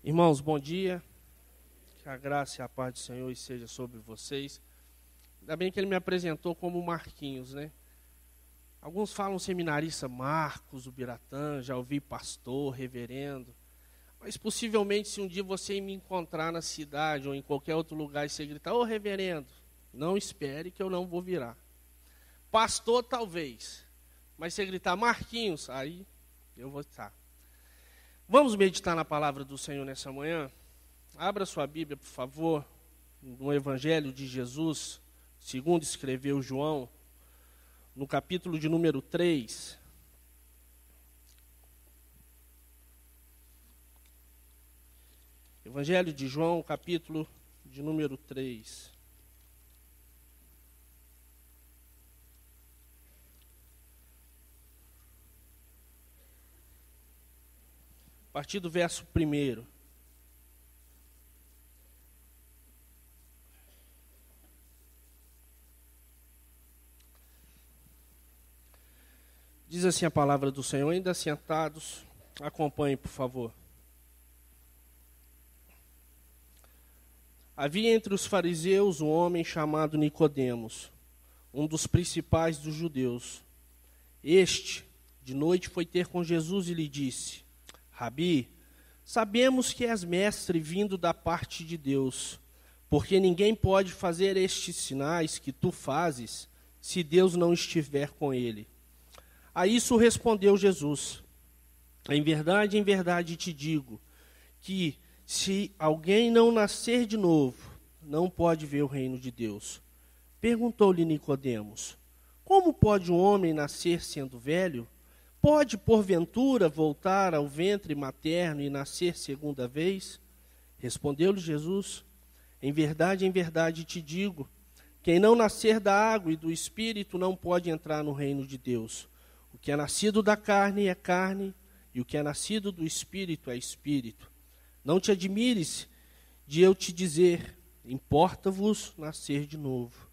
Irmãos, bom dia, que a graça e a paz do Senhor esteja sobre vocês. Ainda bem que ele me apresentou como Marquinhos, né? Alguns falam seminarista Marcos, o Biratã, já ouvi pastor, reverendo. Mas possivelmente se um dia você me encontrar na cidade ou em qualquer outro lugar e você gritar, ô reverendo, não espere que eu não vou virar. Pastor talvez, mas se você gritar Marquinhos, aí eu vou estar. Vamos meditar na palavra do Senhor nessa manhã? Abra sua Bíblia, por favor, no Evangelho de Jesus, segundo escreveu João, no capítulo de número 3. Evangelho de João, capítulo de número 3. A partir do verso 1. Diz assim a palavra do Senhor, ainda sentados, acompanhe, por favor. Havia entre os fariseus um homem chamado Nicodemos, um dos principais dos judeus. Este, de noite, foi ter com Jesus e lhe disse: Rabi, sabemos que és mestre vindo da parte de Deus, porque ninguém pode fazer estes sinais que tu fazes, se Deus não estiver com ele. A isso respondeu Jesus: em verdade te digo, que se alguém não nascer de novo, não pode ver o reino de Deus. Perguntou-lhe Nicodemos: como pode um homem nascer sendo velho? Pode, porventura, voltar ao ventre materno e nascer segunda vez? Respondeu-lhe Jesus: em verdade te digo, quem não nascer da água e do Espírito não pode entrar no reino de Deus. O que é nascido da carne é carne, e o que é nascido do Espírito é Espírito. Não te admires de eu te dizer, importa-vos nascer de novo.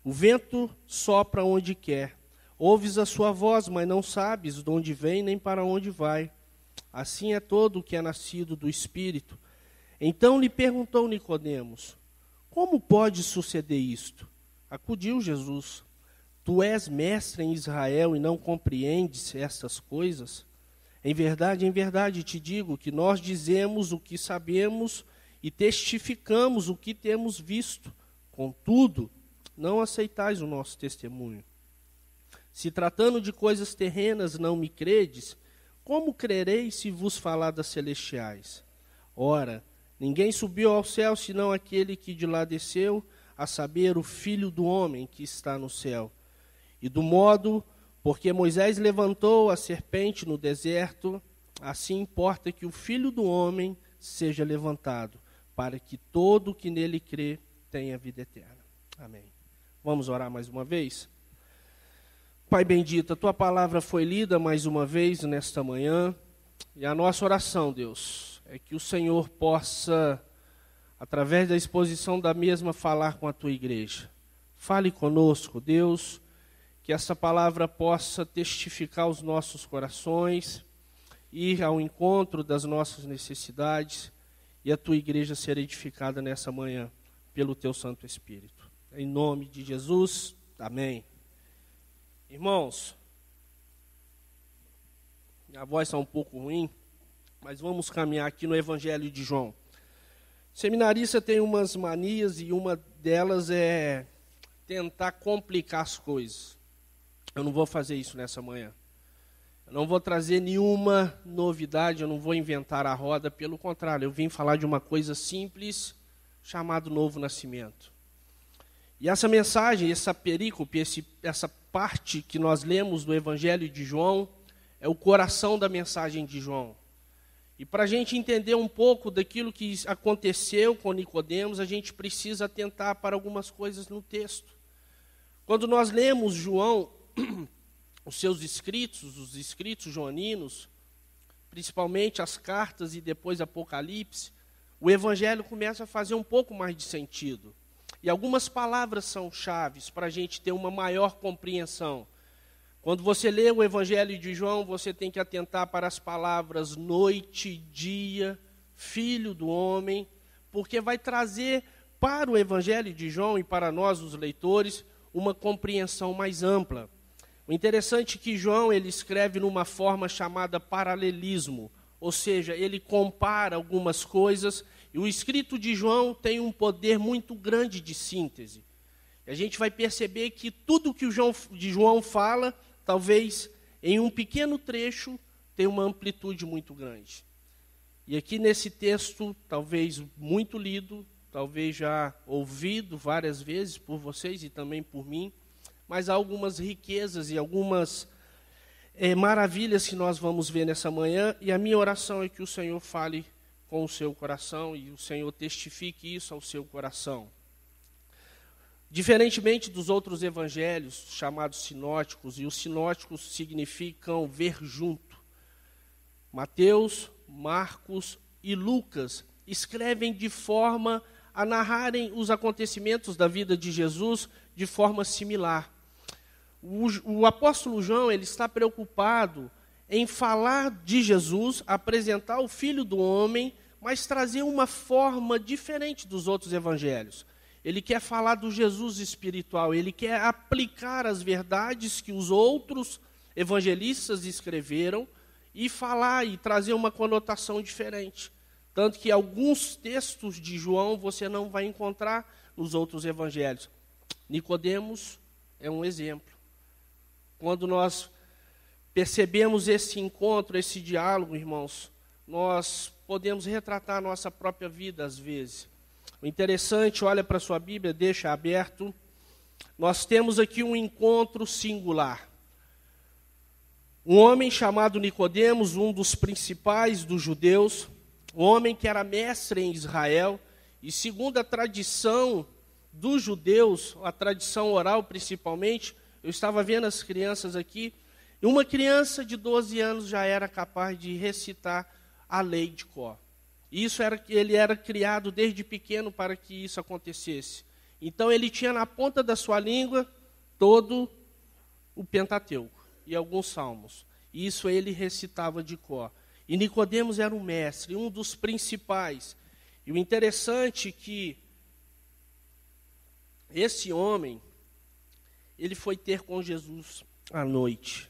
O vento sopra onde quer. Ouves a sua voz, mas não sabes de onde vem nem para onde vai. Assim é todo o que é nascido do Espírito. Então lhe perguntou Nicodemos: como pode suceder isto? Acudiu Jesus: tu és mestre em Israel e não compreendes estas coisas? Em verdade te digo que nós dizemos o que sabemos e testificamos o que temos visto. Contudo, não aceitais o nosso testemunho. Se tratando de coisas terrenas não me credes, como crereis se vos falar das celestiais? Ora, ninguém subiu ao céu senão aquele que de lá desceu, a saber, o Filho do homem que está no céu. E do modo, porque Moisés levantou a serpente no deserto, assim importa que o Filho do homem seja levantado, para que todo o que nele crê tenha vida eterna. Amém. Vamos orar mais uma vez? Pai bendito, a tua palavra foi lida mais uma vez nesta manhã, e a nossa oração, Deus, é que o Senhor possa, através da exposição da mesma, falar com a tua igreja. Fale conosco, Deus, que essa palavra possa testificar os nossos corações, ir ao encontro das nossas necessidades, e a tua igreja ser edificada nessa manhã pelo teu Santo Espírito. Em nome de Jesus, amém. Irmãos, minha voz está um pouco ruim, mas vamos caminhar aqui no Evangelho de João. Seminarista tem umas manias e uma delas é tentar complicar as coisas. Eu não vou fazer isso nessa manhã. Eu não vou trazer nenhuma novidade, eu não vou inventar a roda, pelo contrário, eu vim falar de uma coisa simples, chamada Novo Nascimento. E essa mensagem, essa perícope, essa parte que nós lemos do Evangelho de João, é o coração da mensagem de João. E para a gente entender um pouco daquilo que aconteceu com Nicodemos, a gente precisa atentar para algumas coisas no texto. Quando nós lemos João, os seus escritos, os escritos joaninos, principalmente as cartas e depois Apocalipse, o Evangelho começa a fazer um pouco mais de sentido. E algumas palavras são chaves para a gente ter uma maior compreensão. Quando você lê o Evangelho de João, você tem que atentar para as palavras noite, dia, Filho do Homem, porque vai trazer para o Evangelho de João e para nós, os leitores, uma compreensão mais ampla. O interessante é que João ele escreve numa forma chamada paralelismo, ou seja, ele compara algumas coisas, e o escrito de João tem um poder muito grande de síntese. E a gente vai perceber que tudo que o João fala, talvez em um pequeno trecho, tem uma amplitude muito grande. E aqui nesse texto, talvez muito lido, talvez já ouvido várias vezes por vocês e também por mim, mas há algumas riquezas e algumas maravilhas que nós vamos ver nessa manhã, e a minha oração é que o Senhor fale com o seu coração e o Senhor testifique isso ao seu coração. Diferentemente dos outros evangelhos chamados sinóticos, e os sinóticos significam ver junto, Mateus, Marcos e Lucas escrevem de forma a narrarem os acontecimentos da vida de Jesus de forma similar. O apóstolo João ele está preocupado em falar de Jesus, apresentar o Filho do Homem, mas trazer uma forma diferente dos outros evangelhos. Ele quer falar do Jesus espiritual, ele quer aplicar as verdades que os outros evangelistas escreveram e falar e trazer uma conotação diferente. Tanto que alguns textos de João você não vai encontrar nos outros evangelhos. Nicodemos é um exemplo. Quando nós percebemos esse encontro, esse diálogo, irmãos, nós podemos retratar a nossa própria vida às vezes. O interessante, olha para a sua Bíblia, deixa aberto. Nós temos aqui um encontro singular. Um homem chamado Nicodemos, um dos principais dos judeus, um homem que era mestre em Israel, e segundo a tradição dos judeus, a tradição oral principalmente, eu estava vendo as crianças aqui, e uma criança de 12 anos já era capaz de recitar a lei de cor. Ele era criado desde pequeno para que isso acontecesse. Então ele tinha na ponta da sua língua todo o Pentateuco e alguns salmos. Isso ele recitava de cor. E Nicodemos era um mestre, um dos principais. E o interessante é que esse homem, ele foi ter com Jesus à noite.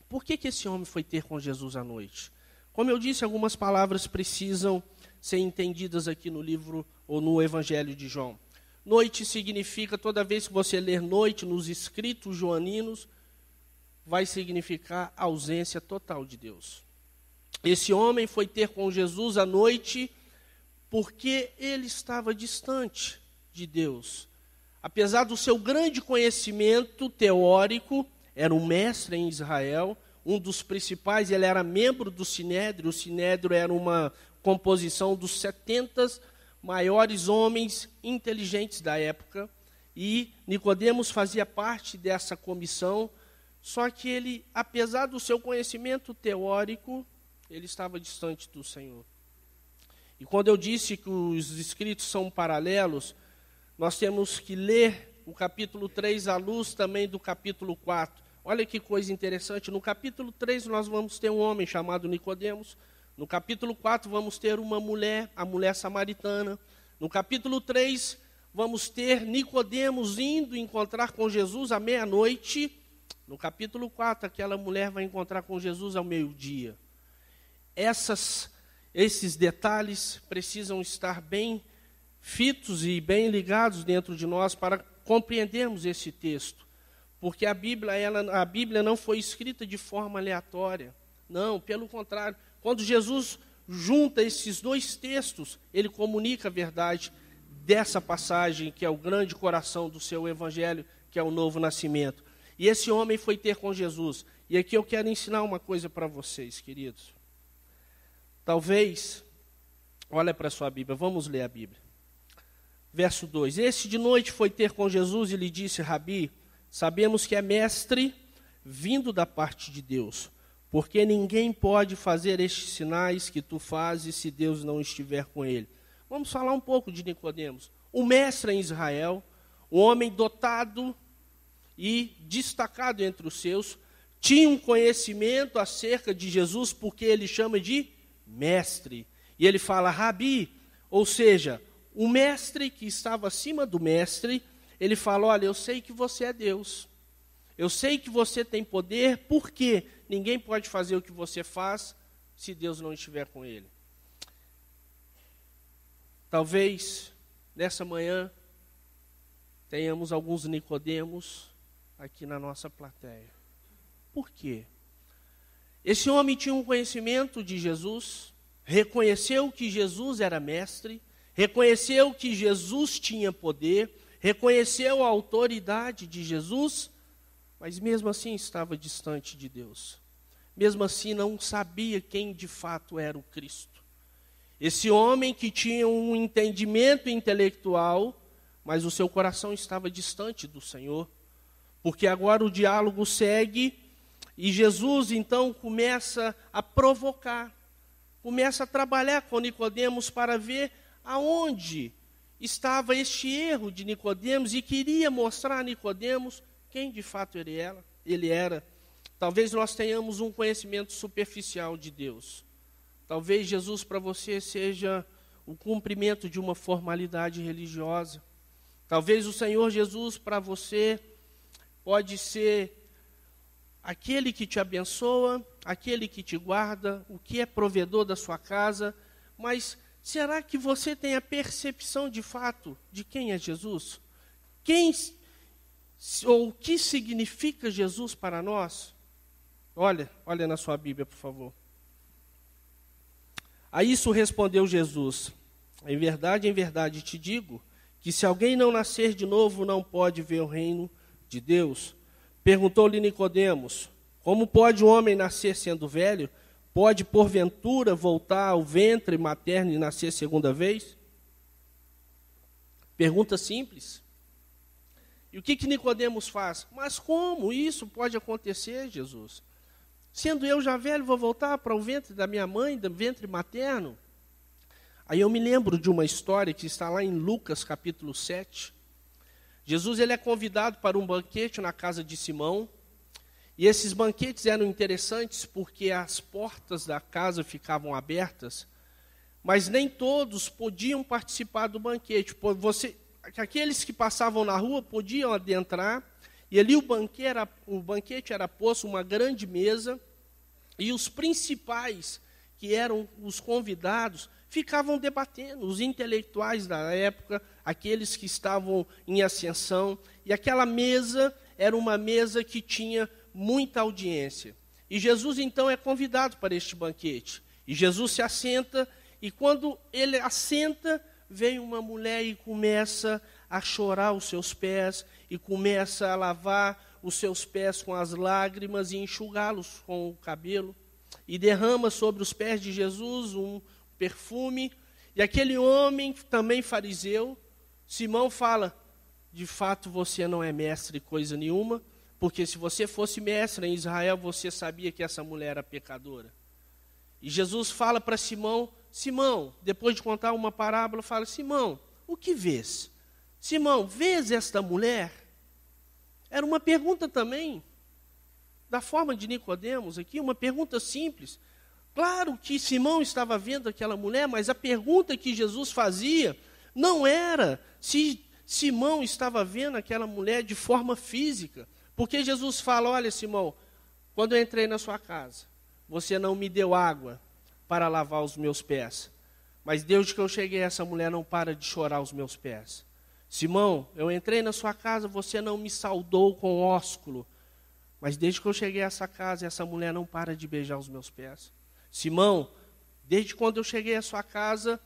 Por que esse homem foi ter com Jesus à noite? Como eu disse, algumas palavras precisam ser entendidas aqui no livro ou no Evangelho de João. Noite significa, toda vez que você ler noite nos escritos joaninos, vai significar ausência total de Deus. Esse homem foi ter com Jesus à noite porque ele estava distante de Deus. Apesar do seu grande conhecimento teórico, era um mestre em Israel, um dos principais, ele era membro do Sinédrio. O Sinédrio era uma composição dos 70 maiores homens inteligentes da época, e Nicodemos fazia parte dessa comissão, só que ele, apesar do seu conhecimento teórico, ele estava distante do Senhor. E quando eu disse que os escritos são paralelos, nós temos que ler o capítulo 3 à luz também do capítulo 4. Olha que coisa interessante, no capítulo 3 nós vamos ter um homem chamado Nicodemos, no capítulo 4 vamos ter uma mulher, a mulher samaritana, no capítulo 3 vamos ter Nicodemos indo encontrar com Jesus à meia-noite, no capítulo 4 aquela mulher vai encontrar com Jesus ao meio-dia. Esses detalhes precisam estar bem fitos e bem ligados dentro de nós para compreendermos esse texto. Porque a Bíblia não foi escrita de forma aleatória. Não, pelo contrário. Quando Jesus junta esses dois textos, ele comunica a verdade dessa passagem, que é o grande coração do seu evangelho, que é o novo nascimento. E esse homem foi ter com Jesus. E aqui eu quero ensinar uma coisa para vocês, queridos. Talvez, olha para a sua Bíblia, vamos ler a Bíblia. Verso 2. Este de noite foi ter com Jesus e lhe disse: Rabi, sabemos que é mestre vindo da parte de Deus, porque ninguém pode fazer estes sinais que tu fazes se Deus não estiver com ele. Vamos falar um pouco de Nicodemos. O mestre em Israel, um homem dotado e destacado entre os seus, tinha um conhecimento acerca de Jesus, porque ele chama de mestre. E ele fala, Rabi, ou seja, o mestre que estava acima do mestre, ele fala, olha, eu sei que você é Deus. Eu sei que você tem poder, porque ninguém pode fazer o que você faz se Deus não estiver com ele. Talvez, nessa manhã, tenhamos alguns Nicodemos aqui na nossa plateia. Por quê? Esse homem tinha um conhecimento de Jesus, reconheceu que Jesus era mestre, reconheceu que Jesus tinha poder, reconheceu a autoridade de Jesus, mas mesmo assim estava distante de Deus. Mesmo assim não sabia quem de fato era o Cristo. Esse homem que tinha um entendimento intelectual, mas o seu coração estava distante do Senhor. Porque agora o diálogo segue e Jesus então começa a provocar, começa a trabalhar com Nicodemos para ver aonde estava este erro de Nicodemos e queria mostrar a Nicodemos quem de fato ele era. Talvez nós tenhamos um conhecimento superficial de Deus. Talvez Jesus para você seja o cumprimento de uma formalidade religiosa. Talvez o Senhor Jesus para você pode ser aquele que te abençoa, aquele que te guarda, o que é provedor da sua casa, mas será que você tem a percepção de fato de quem é Jesus? Ou o que significa Jesus para nós? Olha na sua Bíblia, por favor. A isso respondeu Jesus, em verdade te digo, que se alguém não nascer de novo, não pode ver o reino de Deus. Perguntou-lhe Nicodemos, como pode um homem nascer sendo velho? Pode, porventura, voltar ao ventre materno e nascer segunda vez? Pergunta simples. E o que Nicodemos faz? Mas como isso pode acontecer, Jesus? Sendo eu já velho, vou voltar para o ventre da minha mãe, do ventre materno? Aí eu me lembro de uma história que está lá em Lucas capítulo 7. Jesus ele é convidado para um banquete na casa de Simão. E esses banquetes eram interessantes porque as portas da casa ficavam abertas, mas nem todos podiam participar do banquete. Aqueles que passavam na rua podiam adentrar, e ali o banquete era posto uma grande mesa, e os principais, que eram os convidados, ficavam debatendo, os intelectuais da época, aqueles que estavam em ascensão, e aquela mesa era uma mesa que tinha muita audiência. E Jesus então é convidado para este banquete. E Jesus se assenta, e quando ele assenta, vem uma mulher e começa a chorar os seus pés, e começa a lavar os seus pés com as lágrimas e enxugá-los com o cabelo, e derrama sobre os pés de Jesus um perfume. E aquele homem, também fariseu, Simão fala, de fato você não é mestre coisa nenhuma, porque se você fosse mestre em Israel, você sabia que essa mulher era pecadora. E Jesus fala para Simão, Simão, depois de contar uma parábola, fala, Simão, o que vês? Simão, vês esta mulher? Era uma pergunta também, da forma de Nicodemos aqui, uma pergunta simples. Claro que Simão estava vendo aquela mulher, mas a pergunta que Jesus fazia não era se Simão estava vendo aquela mulher de forma física. Porque Jesus fala, olha Simão, quando eu entrei na sua casa, você não me deu água para lavar os meus pés. Mas desde que eu cheguei, essa mulher não para de chorar os meus pés. Simão, eu entrei na sua casa, você não me saudou com ósculo. Mas desde que eu cheguei a essa casa, essa mulher não para de beijar os meus pés. Simão, desde quando eu cheguei à sua casa,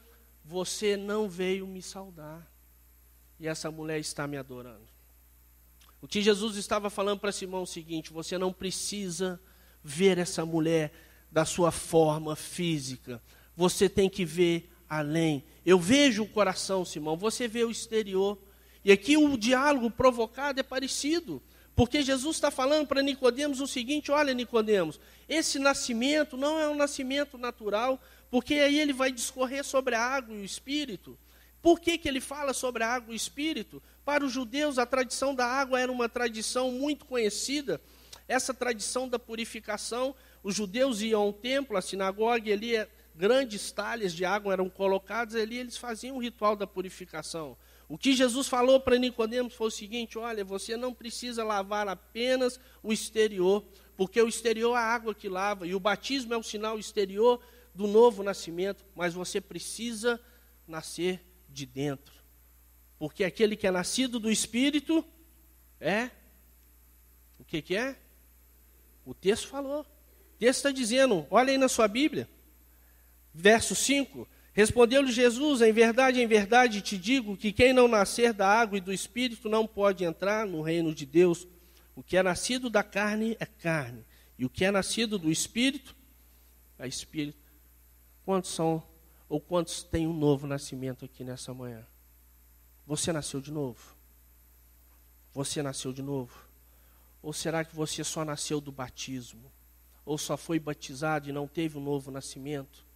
você não veio me saudar. E essa mulher está me adorando. O que Jesus estava falando para Simão é o seguinte, você não precisa ver essa mulher da sua forma física. Você tem que ver além. Eu vejo o coração, Simão, você vê o exterior. E aqui o diálogo provocado é parecido. Porque Jesus está falando para Nicodemos o seguinte, olha Nicodemos, esse nascimento não é um nascimento natural, porque aí ele vai discorrer sobre a água e o Espírito. Por que ele fala sobre a água e o Espírito? Para os judeus, a tradição da água era uma tradição muito conhecida. Essa tradição da purificação, os judeus iam ao templo, à sinagoga, e ali grandes talhas de água eram colocadas ali, eles faziam o ritual da purificação. O que Jesus falou para Nicodemos foi o seguinte: olha, você não precisa lavar apenas o exterior, porque o exterior é a água que lava, e o batismo é o sinal exterior do novo nascimento, mas você precisa nascer de dentro. Porque aquele que é nascido do Espírito é... O que é? O texto falou. O texto está dizendo, olha aí na sua Bíblia, verso 5, respondeu-lhe Jesus, em verdade te digo que quem não nascer da água e do Espírito não pode entrar no reino de Deus. O que é nascido da carne é carne, e o que é nascido do Espírito é Espírito. Quantos são, ou quantos têm um novo nascimento aqui nessa manhã? Você nasceu de novo? Você nasceu de novo? Ou será que você só nasceu do batismo? Ou só foi batizado e não teve um novo nascimento?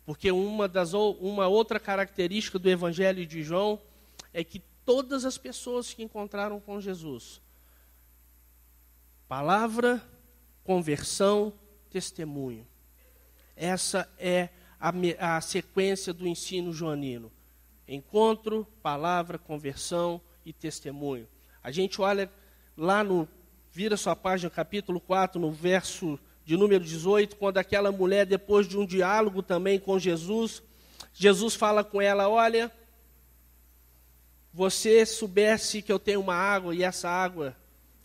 Porque uma outra característica do Evangelho de João é que todas as pessoas que encontraram com Jesus, palavra, conversão, testemunho. Essa é a sequência do ensino joanino. Encontro, palavra, conversão e testemunho. A gente olha lá vira sua página, capítulo 4, no verso de número 18, quando aquela mulher, depois de um diálogo também com Jesus, Jesus fala com ela, olha, você soubesse que eu tenho uma água, e essa água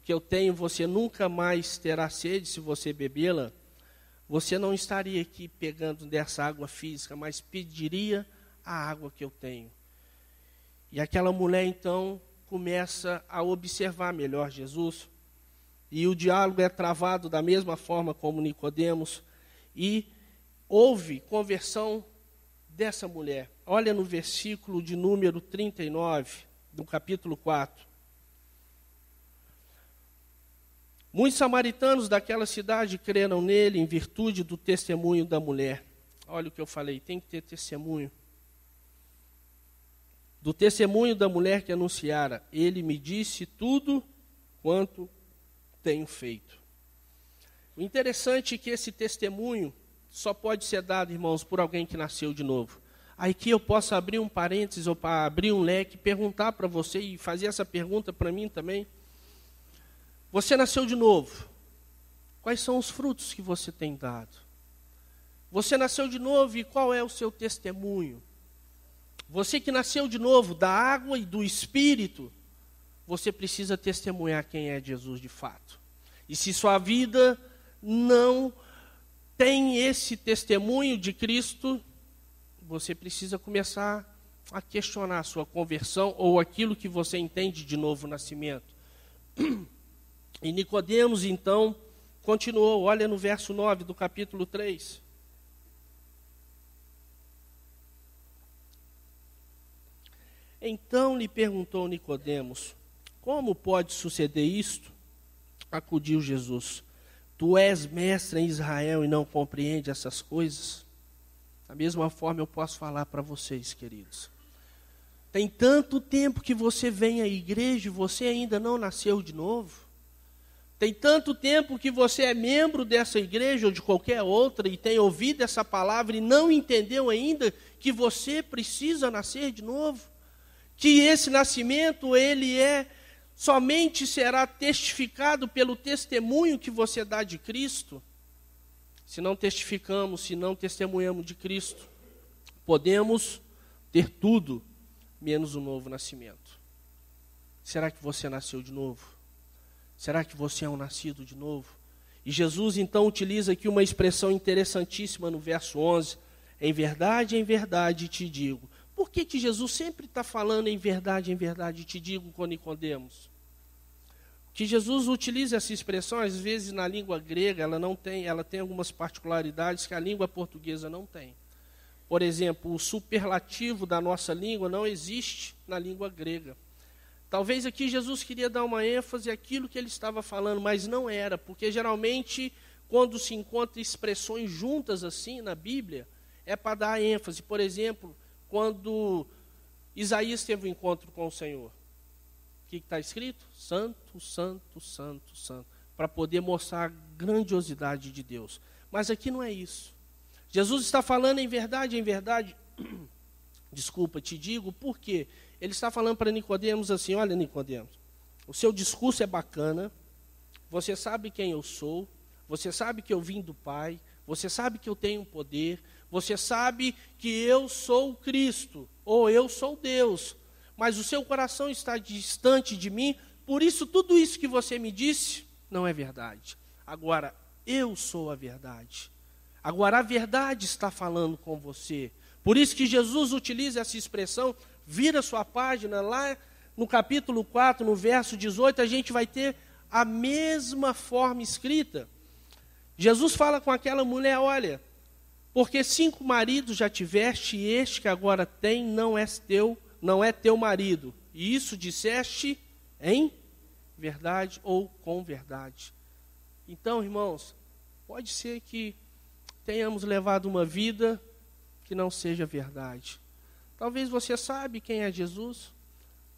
que eu tenho, você nunca mais terá sede se você bebê-la, você não estaria aqui pegando dessa água física, mas pediria a água que eu tenho. E aquela mulher, então, começa a observar melhor Jesus, e o diálogo é travado da mesma forma como Nicodemos, e houve conversão dessa mulher. Olha no versículo de número 39, do capítulo 4. Muitos samaritanos daquela cidade creram nele em virtude do testemunho da mulher. Olha o que eu falei, tem que ter testemunho. Do testemunho da mulher que anunciara, ele me disse tudo quanto tenho feito. O interessante é que esse testemunho só pode ser dado, irmãos, por alguém que nasceu de novo. Aqui eu posso abrir um parênteses ou abrir um leque, perguntar para você e fazer essa pergunta para mim também. Você nasceu de novo. Quais são os frutos que você tem dado? Você nasceu de novo e qual é o seu testemunho? Você que nasceu de novo da água e do Espírito, você precisa testemunhar quem é Jesus de fato. E se sua vida não tem esse testemunho de Cristo, você precisa começar a questionar a sua conversão ou aquilo que você entende de novo nascimento. E Nicodemos, então, continuou, olha no verso 9 do capítulo 3. Então lhe perguntou Nicodemos, como pode suceder isto? Acudiu Jesus, tu és mestre em Israel e não compreende essas coisas? Da mesma forma eu posso falar para vocês, queridos. Tem tanto tempo que você vem à igreja e você ainda não nasceu de novo? Tem tanto tempo que você é membro dessa igreja ou de qualquer outra e tem ouvido essa palavra e não entendeu ainda que você precisa nascer de novo? Que esse nascimento, somente será testificado pelo testemunho que você dá de Cristo? Se não testificamos, se não testemunhamos de Cristo, podemos ter tudo, menos o novo nascimento. Será que você nasceu de novo? Será que você é um nascido de novo? E Jesus então utiliza aqui uma expressão interessantíssima no verso 11. Em verdade te digo. Por que Jesus sempre está falando em verdade te digo com Nicodemos? Que Jesus utiliza essa expressão, às vezes na língua grega, ela tem algumas particularidades que a língua portuguesa não tem. Por exemplo, o superlativo da nossa língua não existe na língua grega. Talvez aqui Jesus queria dar uma ênfase àquilo que ele estava falando, mas não era, porque geralmente quando se encontra expressões juntas assim na Bíblia, é para dar ênfase. Por exemplo, quando Isaías teve um encontro com o Senhor, o que está escrito? Santo, santo, santo, santo, para poder mostrar a grandiosidade de Deus. Mas aqui não é isso. Jesus está falando em verdade, desculpa, te digo, por quê? Ele está falando para Nicodemos assim, olha Nicodemos, o seu discurso é bacana, você sabe quem eu sou, você sabe que eu vim do Pai, você sabe que eu tenho poder, você sabe que eu sou Cristo, ou eu sou Deus, mas o seu coração está distante de mim, por isso tudo isso que você me disse não é verdade. Agora, eu sou a verdade. Agora, a verdade está falando com você. Por isso que Jesus utiliza essa expressão, vira sua página, lá no capítulo 4, no verso 18, a gente vai ter a mesma forma escrita. Jesus fala com aquela mulher, olha, porque 5 maridos já tiveste, e este que agora tem não é teu marido. E isso disseste em verdade ou com verdade. Então, irmãos, pode ser que tenhamos levado uma vida que não seja verdade. Talvez você sabe quem é Jesus,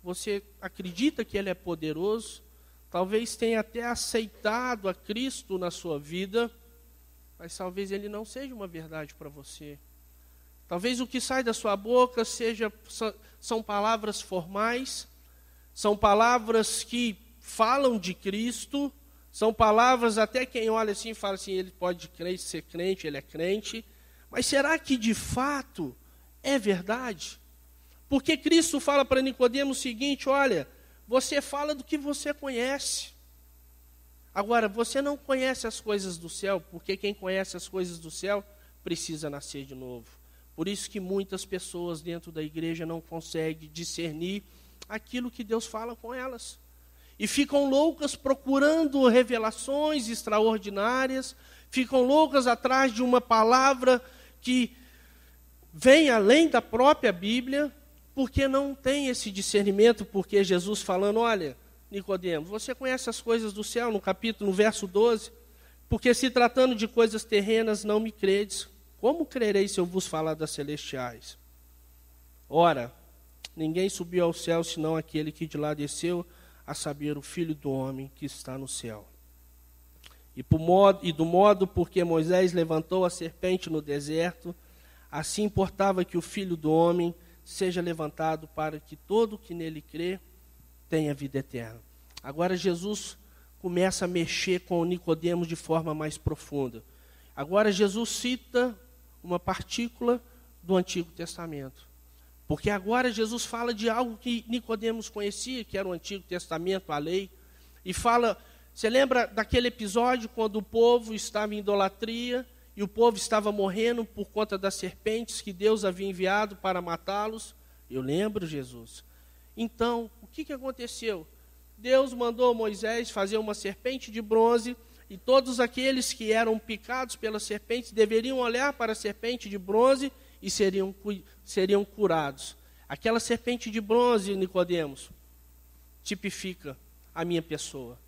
você acredita que Ele é poderoso, talvez tenha até aceitado a Cristo na sua vida, mas talvez Ele não seja uma verdade para você. Talvez o que sai da sua boca são palavras formais, são palavras que falam de Cristo, são palavras até quem olha assim e fala assim, ele pode ser crente, ele é crente, mas será que de fato é verdade? Porque Cristo fala para Nicodemos o seguinte, olha, você fala do que você conhece. Agora, você não conhece as coisas do céu, porque quem conhece as coisas do céu precisa nascer de novo. Por isso que muitas pessoas dentro da igreja não conseguem discernir aquilo que Deus fala com elas. E ficam loucas procurando revelações extraordinárias, ficam loucas atrás de uma palavra que vem além da própria Bíblia, porque não tem esse discernimento, porque Jesus falando, olha, Nicodemos, você conhece as coisas do céu, no verso 12, porque se tratando de coisas terrenas não me credes, como crereis se eu vos falar das celestiais? Ora, ninguém subiu ao céu senão aquele que de lá desceu, a saber, o Filho do Homem que está no céu. E do modo porque Moisés levantou a serpente no deserto, assim importava que o Filho do Homem seja levantado para que todo que nele crê tenha vida eterna. Agora Jesus começa a mexer com Nicodemos de forma mais profunda. Agora Jesus cita uma partícula do Antigo Testamento. Porque agora Jesus fala de algo que Nicodemos conhecia, que era o Antigo Testamento, a lei. E fala, você lembra daquele episódio quando o povo estava em idolatria e o povo estava morrendo por conta das serpentes que Deus havia enviado para matá-los? Eu lembro, Jesus. Então, o que aconteceu? Deus mandou Moisés fazer uma serpente de bronze e todos aqueles que eram picados pelas serpentes deveriam olhar para a serpente de bronze e seriam curados. Aquela serpente de bronze, Nicodemos, tipifica a minha pessoa.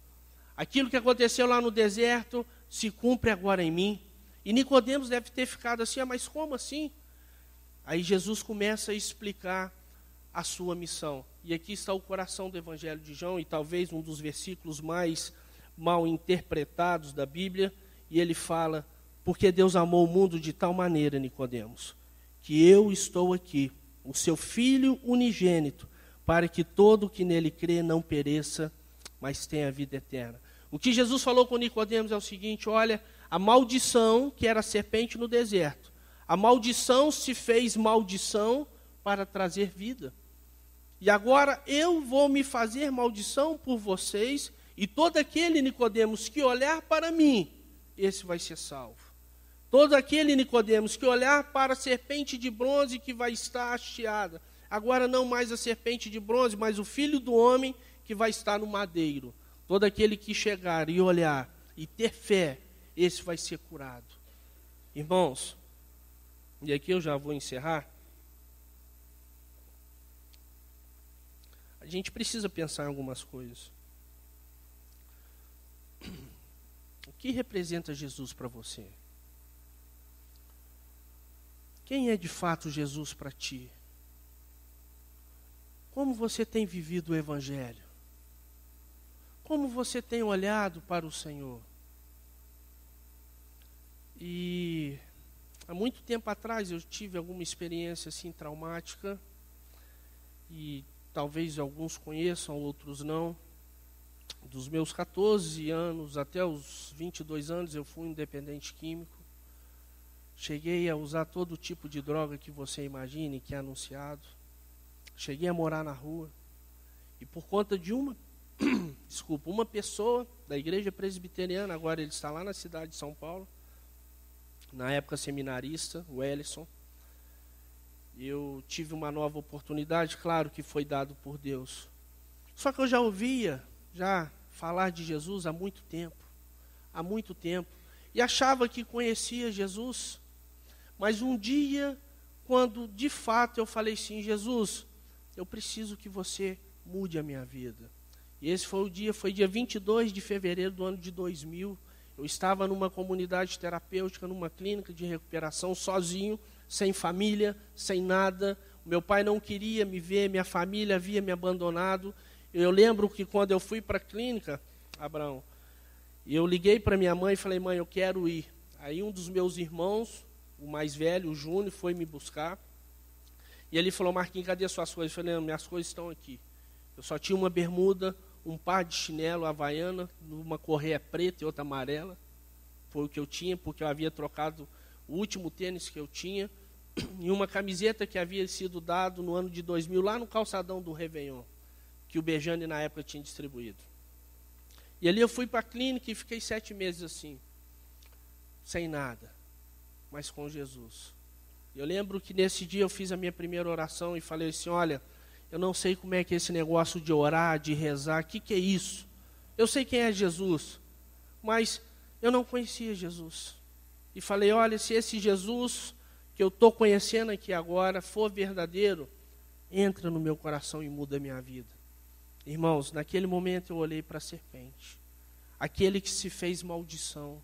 Aquilo que aconteceu lá no deserto se cumpre agora em mim. E Nicodemos deve ter ficado assim, mas como assim? Aí Jesus começa a explicar a sua missão. E aqui está o coração do Evangelho de João, e talvez um dos versículos mais mal interpretados da Bíblia, e ele fala, porque Deus amou o mundo de tal maneira, Nicodemos, que eu estou aqui, o seu Filho unigênito, para que todo que nele crê não pereça, mas tenha vida eterna. O que Jesus falou com Nicodemos é o seguinte, olha, a maldição, que era a serpente no deserto, a maldição se fez maldição para trazer vida. E agora eu vou me fazer maldição por vocês, e todo aquele, Nicodemos, que olhar para mim, esse vai ser salvo. Todo aquele, Nicodemos, que olhar para a serpente de bronze que vai estar hasteada, agora não mais a serpente de bronze, mas o Filho do Homem que vai estar no madeiro. Todo aquele que chegar e olhar e ter fé, esse vai ser curado. Irmãos, e aqui eu já vou encerrar. A gente precisa pensar em algumas coisas. O que representa Jesus para você? Quem é de fato Jesus para ti? Como você tem vivido o Evangelho? Como você tem olhado para o Senhor? E há muito tempo atrás eu tive alguma experiência assim traumática, e talvez alguns conheçam, outros não. Dos meus 14 anos até os 22 anos eu fui um dependente químico. Cheguei a usar todo tipo de droga que você imagine, que é anunciado. Cheguei a morar na rua. E por conta de uma pessoa da igreja presbiteriana, agora ele está lá na cidade de São Paulo, na época seminarista, o Ellison, eu tive uma nova oportunidade, claro que foi dado por Deus. Só que eu já ouvia falar de Jesus há muito tempo, e achava que conhecia Jesus. Mas um dia, quando de fato eu falei assim, Jesus, eu preciso que você mude a minha vida. E esse foi dia 22 de fevereiro do ano de 2000. Eu estava numa comunidade terapêutica, numa clínica de recuperação, sozinho, sem família, sem nada. O meu pai não queria me ver, minha família havia me abandonado. Eu lembro que quando eu fui para a clínica, Abraão, eu liguei para minha mãe e falei, mãe, eu quero ir. Aí um dos meus irmãos, o mais velho, o Júnior, foi me buscar. E ele falou, Marquinhos, cadê as suas coisas? Eu falei, não, minhas coisas estão aqui. Eu só tinha uma bermuda, um par de chinelo havaiana, uma correia preta e outra amarela. Foi o que eu tinha, porque eu havia trocado o último tênis que eu tinha. E uma camiseta que havia sido dado no ano de 2000, lá no calçadão do Réveillon, que o Bejane na época tinha distribuído. E ali eu fui para a clínica e fiquei 7 meses assim, sem nada, mas com Jesus. Eu lembro que nesse dia eu fiz a minha primeira oração e falei assim, olha, eu não sei como é que é esse negócio de orar, de rezar, o que é isso? Eu sei quem é Jesus, mas eu não conhecia Jesus. E falei, olha, se esse Jesus que eu estou conhecendo aqui agora for verdadeiro, entra no meu coração e muda a minha vida. Irmãos, naquele momento eu olhei para a serpente, aquele que se fez maldição,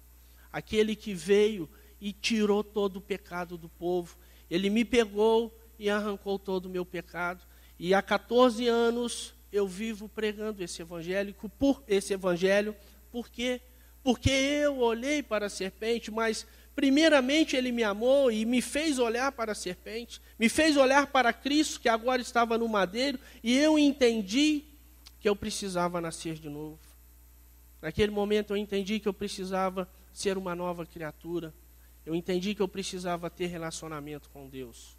aquele que veio e tirou todo o pecado do povo. Ele me pegou e arrancou todo o meu pecado. E há 14 anos eu vivo pregando esse evangelho. Por quê? Porque eu olhei para a serpente, mas primeiramente ele me amou e me fez olhar para a serpente, me fez olhar para Cristo que agora estava no madeiro, e eu entendi que eu precisava nascer de novo. Naquele momento eu entendi que eu precisava ser uma nova criatura. Eu entendi que eu precisava ter relacionamento com Deus.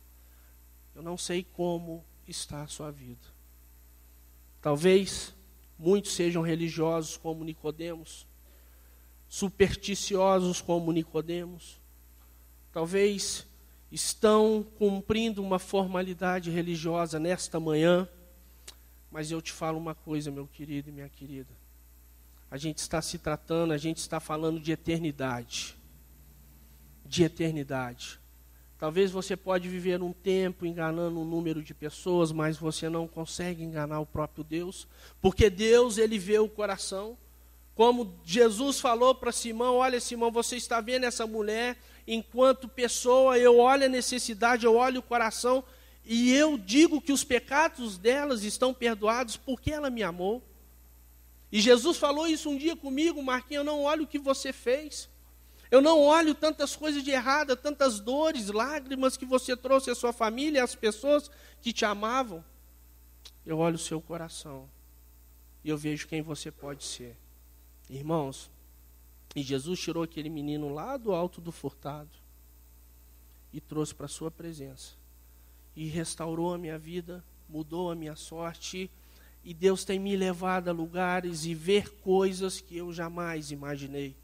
Eu não sei como está a sua vida. Talvez muitos sejam religiosos como Nicodemos, supersticiosos como Nicodemos. Talvez estão cumprindo uma formalidade religiosa nesta manhã, mas eu te falo uma coisa, meu querido e minha querida. A gente está se tratando, a gente está falando de eternidade. De eternidade. Talvez você pode viver um tempo enganando um número de pessoas, mas você não consegue enganar o próprio Deus, porque Deus, ele vê o coração. Como Jesus falou para Simão, olha Simão, você está vendo essa mulher, enquanto pessoa, eu olho a necessidade, eu olho o coração, e eu digo que os pecados delas estão perdoados porque ela me amou. E Jesus falou isso um dia comigo, Marquinhos, eu não olho o que você fez. Eu não olho tantas coisas de errada, tantas dores, lágrimas que você trouxe à sua família, às pessoas que te amavam. Eu olho o seu coração e eu vejo quem você pode ser. Irmãos, e Jesus tirou aquele menino lá do alto do furtado e trouxe para a sua presença. E restaurou a minha vida, mudou a minha sorte, e Deus tem me levado a lugares e ver coisas que eu jamais imaginei.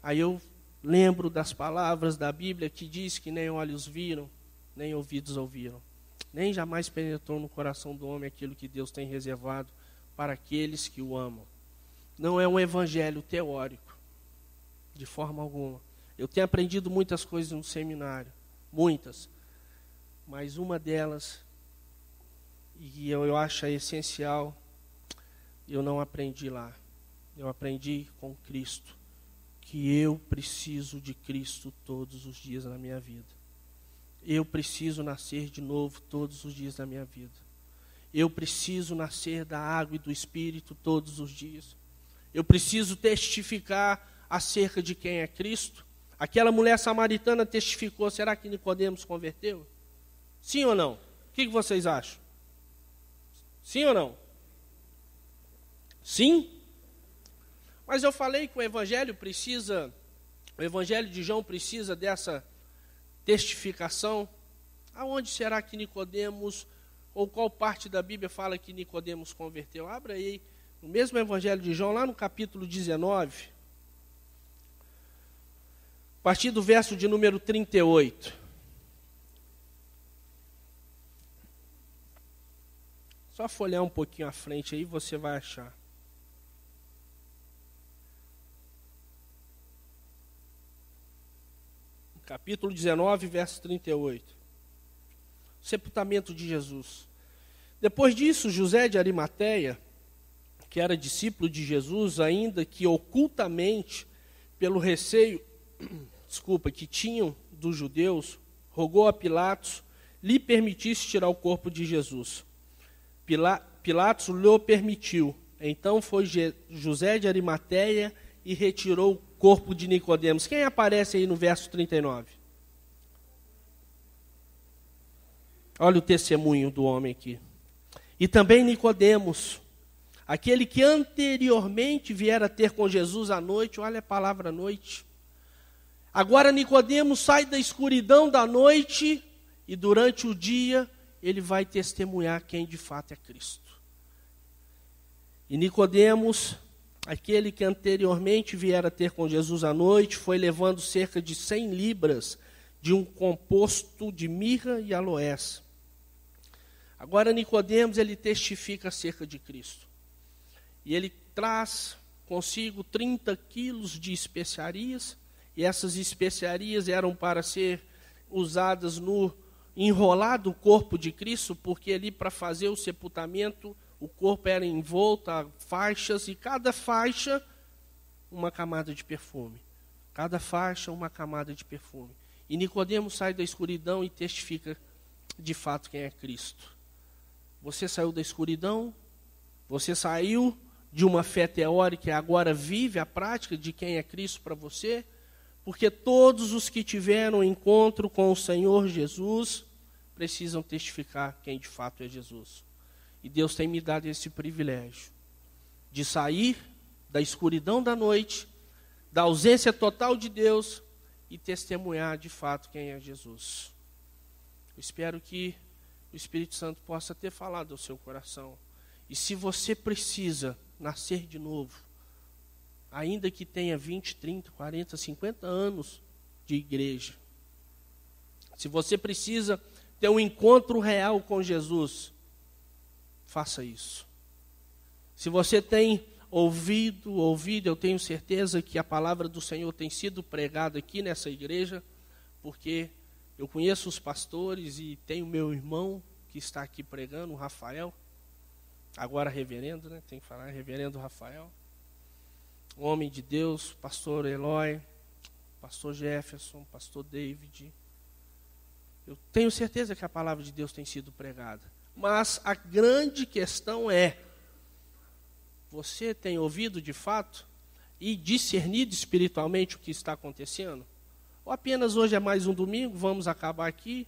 Aí eu lembro das palavras da Bíblia que diz que nem olhos viram, nem ouvidos ouviram, nem jamais penetrou no coração do homem aquilo que Deus tem reservado para aqueles que o amam. Não é um evangelho teórico, de forma alguma. Eu tenho aprendido muitas coisas no seminário, muitas, mas uma delas, e eu acho essencial, eu não aprendi lá. Eu aprendi com Cristo, que eu preciso de Cristo todos os dias na minha vida. Eu preciso nascer de novo todos os dias da minha vida. Eu preciso nascer da água e do Espírito todos os dias. Eu preciso testificar acerca de quem é Cristo, Aquela mulher samaritana testificou, será que Nicodemos se converteu? Sim ou não? O que vocês acham? Sim ou não? Sim? Mas eu falei que o Evangelho de João precisa dessa testificação. Aonde será que Nicodemos, ou qual parte da Bíblia fala que Nicodemos converteu? Abra aí, no mesmo Evangelho de João, lá no capítulo 19, a partir do verso de número 38. Só folhear um pouquinho à frente aí, você vai achar. Capítulo 19, verso 38. Sepultamento de Jesus. Depois disso, José de Arimateia, que era discípulo de Jesus, ainda que ocultamente, pelo receio, que tinham dos judeus, rogou a Pilatos, lhe permitisse tirar o corpo de Jesus. Pilatos lhe permitiu. Então foi José de Arimateia e retirou o corpo de Nicodemos. Quem aparece aí no verso 39? Olha o testemunho do homem aqui. E também Nicodemos, aquele que anteriormente viera ter com Jesus à noite, olha a palavra noite. Agora Nicodemos sai da escuridão da noite e durante o dia ele vai testemunhar quem de fato é Cristo. E Nicodemos, aquele que anteriormente viera ter com Jesus à noite, foi levando cerca de 100 libras de um composto de mirra e aloés. Agora Nicodemos, ele testifica acerca de Cristo. E ele traz consigo 30 quilos de especiarias, e essas especiarias eram para ser usadas no enrolado corpo de Cristo, porque ali para fazer o sepultamento, o corpo era envolto a faixas, e cada faixa uma camada de perfume. Cada faixa uma camada de perfume. E Nicodemos sai da escuridão e testifica de fato quem é Cristo. Você saiu da escuridão, você saiu de uma fé teórica e agora vive a prática de quem é Cristo para você, porque todos os que tiveram encontro com o Senhor Jesus precisam testificar quem de fato é Jesus. E Deus tem me dado esse privilégio de sair da escuridão da noite, da ausência total de Deus e testemunhar de fato quem é Jesus. Eu espero que o Espírito Santo possa ter falado ao seu coração. E se você precisa nascer de novo, ainda que tenha 20, 30, 40, 50 anos de igreja, se você precisa ter um encontro real com Jesus, faça isso. Se você tem ouvido, eu tenho certeza que a palavra do Senhor tem sido pregada aqui nessa igreja, porque eu conheço os pastores e tenho meu irmão que está aqui pregando, o Rafael, agora reverendo, né? Tem que falar, reverendo Rafael, homem de Deus, pastor Eloy, pastor Jefferson, pastor David. Eu tenho certeza que a palavra de Deus tem sido pregada. Mas a grande questão é, você tem ouvido de fato e discernido espiritualmente o que está acontecendo? Ou apenas hoje é mais um domingo, vamos acabar aqui,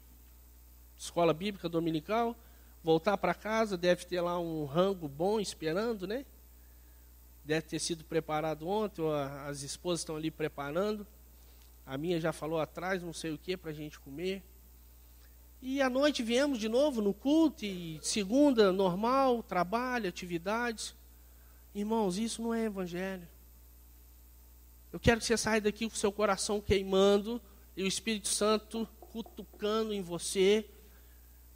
escola bíblica dominical, voltar para casa, deve ter lá um rango bom esperando, né? Deve ter sido preparado ontem, ou as esposas estão ali preparando. A minha já falou atrás, não sei o que, para a gente comer. E à noite viemos de novo no culto, e segunda, normal, trabalho, atividades. Irmãos, isso não é evangelho. Eu quero que você saia daqui com o seu coração queimando, e o Espírito Santo cutucando em você.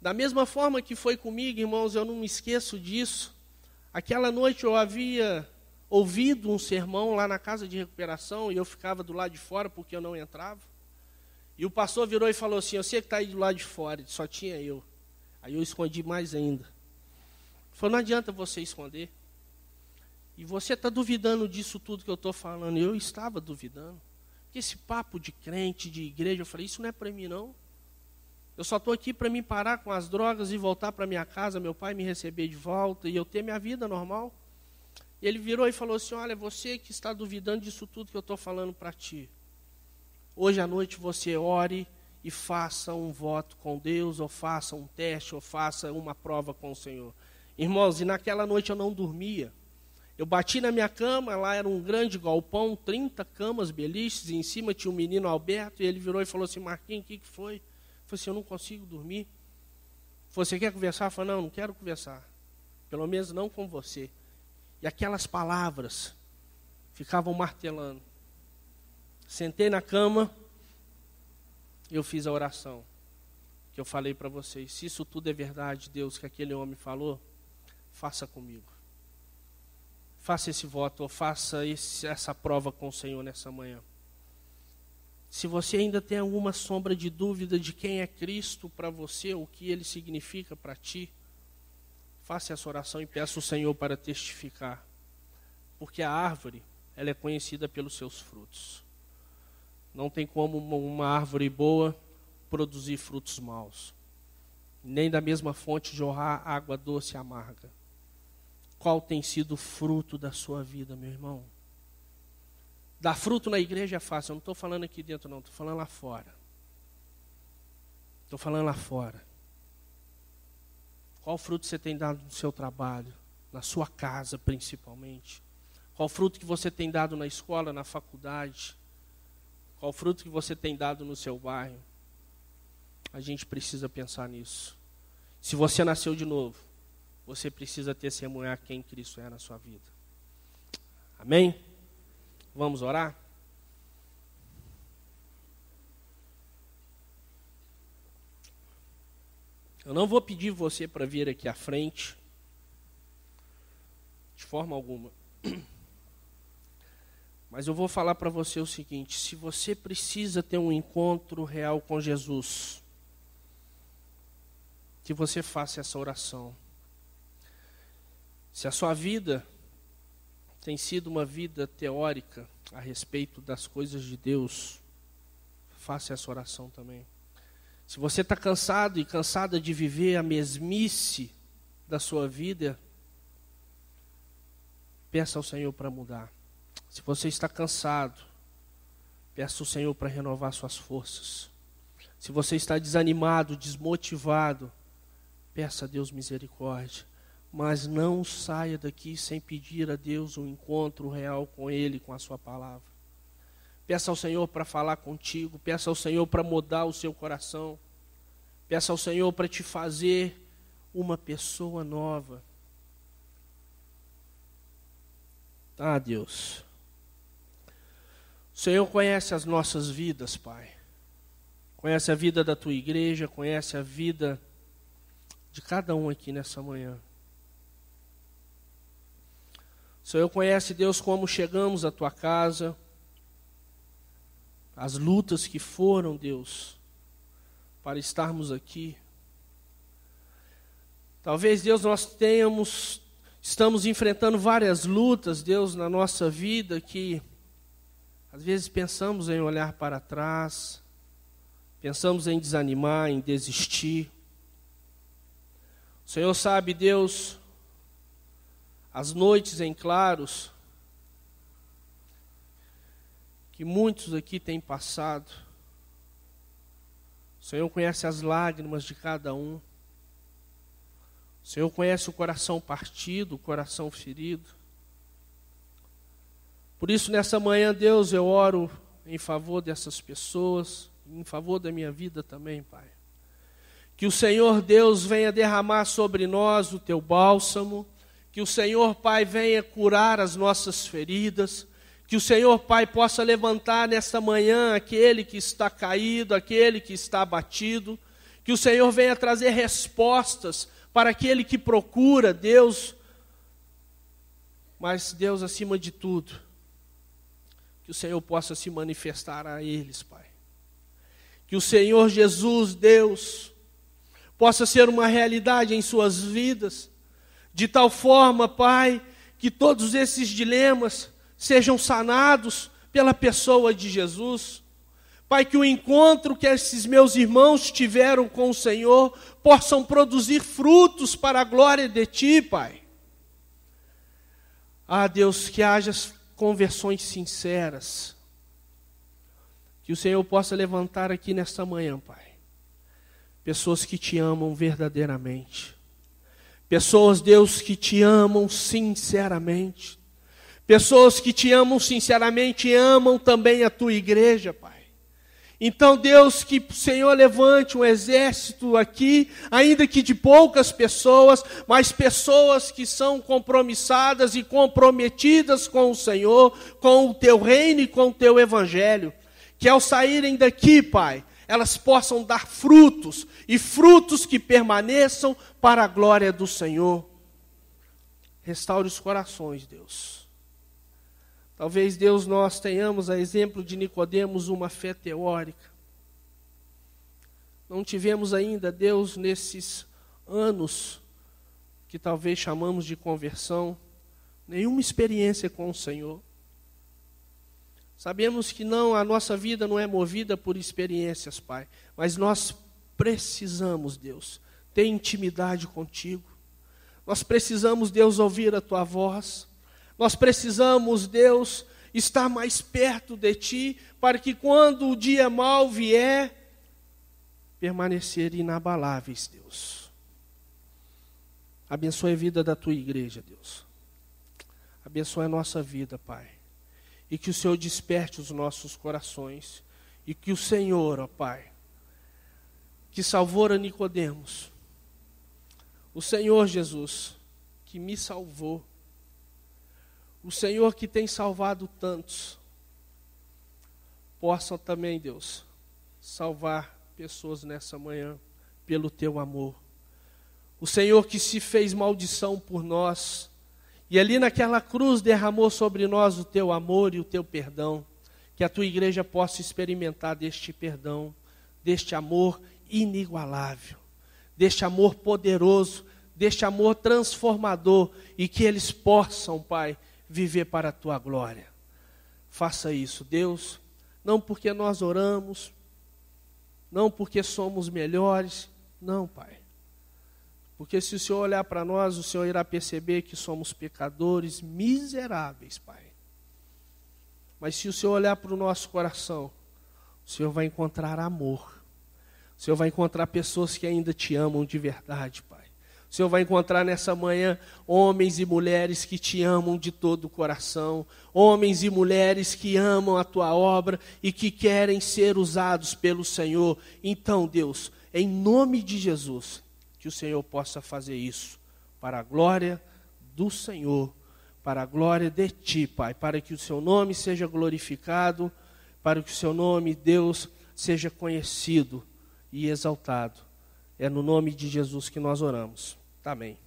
Da mesma forma que foi comigo, irmãos, eu não me esqueço disso. Aquela noite eu havia ouvido um sermão lá na casa de recuperação, e eu ficava do lado de fora porque eu não entrava. E o pastor virou e falou assim, você que está aí do lado de fora, só tinha eu. Aí eu escondi mais ainda. Ele falou, não adianta você esconder. E você está duvidando disso tudo que eu estou falando. Eu estava duvidando. Porque esse papo de crente, de igreja, eu falei, isso não é para mim não. Eu só estou aqui para me parar com as drogas e voltar para minha casa, meu pai me receber de volta e eu ter minha vida normal. E ele virou e falou assim, olha, você que está duvidando disso tudo que eu estou falando para ti. hoje à noite você ore e faça um voto com Deus, ou faça um teste, ou faça uma prova com o Senhor. Irmãos, e naquela noite eu não dormia. Eu bati na minha cama, lá era um grande galpão, 30 camas beliches, e em cima tinha um menino Alberto, e ele virou e falou assim: Marquinhos, o que foi? Eu falei assim: eu não consigo dormir. Você quer conversar? Eu falei: não quero conversar. Pelo menos não com você. E aquelas palavras ficavam martelando. Sentei na cama, eu fiz a oração que eu falei para vocês. Se isso tudo é verdade, Deus, que aquele homem falou, faça comigo. Faça esse voto, ou faça essa prova com o Senhor nessa manhã. Se você ainda tem alguma sombra de dúvida de quem é Cristo para você, o que Ele significa para ti, faça essa oração e peça ao Senhor para testificar. Porque a árvore, ela é conhecida pelos seus frutos. Não tem como uma árvore boa produzir frutos maus. Nem da mesma fonte jorrar água doce e amarga. Qual tem sido o fruto da sua vida, meu irmão? Dar fruto na igreja é fácil. Eu não estou falando aqui dentro, não. Estou falando lá fora. Estou falando lá fora. Qual fruto você tem dado no seu trabalho? Na sua casa, principalmente? Qual fruto que você tem dado na escola, na faculdade? Qual fruto que você tem dado no seu bairro? A gente precisa pensar nisso. Se você nasceu de novo, você precisa testemunhar quem Cristo é na sua vida. Amém? Vamos orar? Eu não vou pedir você para vir aqui à frente, de forma alguma. Mas eu vou falar para você o seguinte: se você precisa ter um encontro real com Jesus, que você faça essa oração. Se a sua vida tem sido uma vida teórica a respeito das coisas de Deus, faça essa oração também. Se você está cansado e cansada de viver a mesmice da sua vida, peça ao Senhor para mudar. Se você está cansado, peça ao Senhor para renovar suas forças. Se você está desanimado, desmotivado, peça a Deus misericórdia. Mas não saia daqui sem pedir a Deus um encontro real com Ele, com a sua palavra. Peça ao Senhor para falar contigo, peça ao Senhor para mudar o seu coração. Peça ao Senhor para te fazer uma pessoa nova. Ah, Deus. O Senhor conhece as nossas vidas, Pai. Conhece a vida da tua igreja, conhece a vida de cada um aqui nessa manhã. O Senhor conhece, Deus, como chegamos à tua casa, as lutas que foram, Deus, para estarmos aqui. Talvez, Deus, estamos enfrentando várias lutas, Deus, na nossa vida, que às vezes pensamos em olhar para trás, pensamos em desanimar, em desistir. O Senhor sabe, Deus, as noites em claros que muitos aqui têm passado. O Senhor conhece as lágrimas de cada um. O Senhor conhece o coração partido, o coração ferido. Por isso, nessa manhã, Deus, eu oro em favor dessas pessoas, em favor da minha vida também, Pai. Que o Senhor, Deus, venha derramar sobre nós o teu bálsamo. Que o Senhor, Pai, venha curar as nossas feridas. Que o Senhor, Pai, possa levantar nesta manhã aquele que está caído, aquele que está abatido. Que o Senhor venha trazer respostas para aquele que procura, Deus. Mas, Deus, acima de tudo, que o Senhor possa se manifestar a eles, Pai. Que o Senhor Jesus, Deus, possa ser uma realidade em suas vidas. De tal forma, Pai, que todos esses dilemas sejam sanados pela pessoa de Jesus. Pai, que o encontro que esses meus irmãos tiveram com o Senhor possam produzir frutos para a glória de Ti, Pai. Ah, Deus, que haja conversões sinceras. Que Que o Senhor possa levantar aqui nesta manhã, Pai, pessoas que te amam verdadeiramente. Pessoas, Deus, que te amam sinceramente. Pessoas que te amam sinceramente e amam também a tua igreja, Pai. Então, Deus, que o Senhor levante um exército aqui, ainda que de poucas pessoas, mas pessoas que são compromissadas e comprometidas com o Senhor, com o teu reino e com o teu evangelho. Que ao saírem daqui, Pai, elas possam dar frutos, e frutos que permaneçam para a glória do Senhor. Restaure os corações, Deus. Talvez, Deus, nós tenhamos, a exemplo de Nicodemos, uma fé teórica. Não tivemos ainda, Deus, nesses anos que talvez chamamos de conversão, nenhuma experiência com o Senhor. Sabemos que a nossa vida não é movida por experiências, Pai, mas nós precisamos, Deus, ter intimidade contigo. Nós precisamos, Deus, ouvir a tua voz. Nós precisamos, Deus, estar mais perto de ti, para que quando o dia mau vier, permanecer inabaláveis, Deus. Abençoe a vida da tua igreja, Deus. Abençoe a nossa vida, Pai. E que o Senhor desperte os nossos corações. E que o Senhor, ó Pai, que salvou a Nicodemos, o Senhor Jesus, que me salvou, o Senhor que tem salvado tantos, possa também, Deus, salvar pessoas nessa manhã, pelo teu amor. O Senhor que se fez maldição por nós, e ali naquela cruz derramou sobre nós o teu amor e o teu perdão. Que a tua igreja possa experimentar deste perdão, deste amor inigualável, deste amor poderoso, deste amor transformador, e que eles possam, Pai, viver para a tua glória. Faça isso, Deus, não porque nós oramos, não porque somos melhores, não, Pai. Porque se o Senhor olhar para nós, o Senhor irá perceber que somos pecadores miseráveis, Pai. Mas se o Senhor olhar para o nosso coração, o Senhor vai encontrar amor. O Senhor vai encontrar pessoas que ainda te amam de verdade, Pai. O Senhor vai encontrar nessa manhã homens e mulheres que te amam de todo o coração. Homens e mulheres que amam a tua obra e que querem ser usados pelo Senhor. Então, Deus, em nome de Jesus, que o Senhor possa fazer isso para a glória do Senhor, para a glória de ti, Pai, para que o seu nome seja glorificado, para que o seu nome, Deus, seja conhecido e exaltado. É no nome de Jesus que nós oramos. Amém.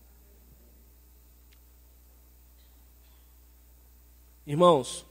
Irmãos,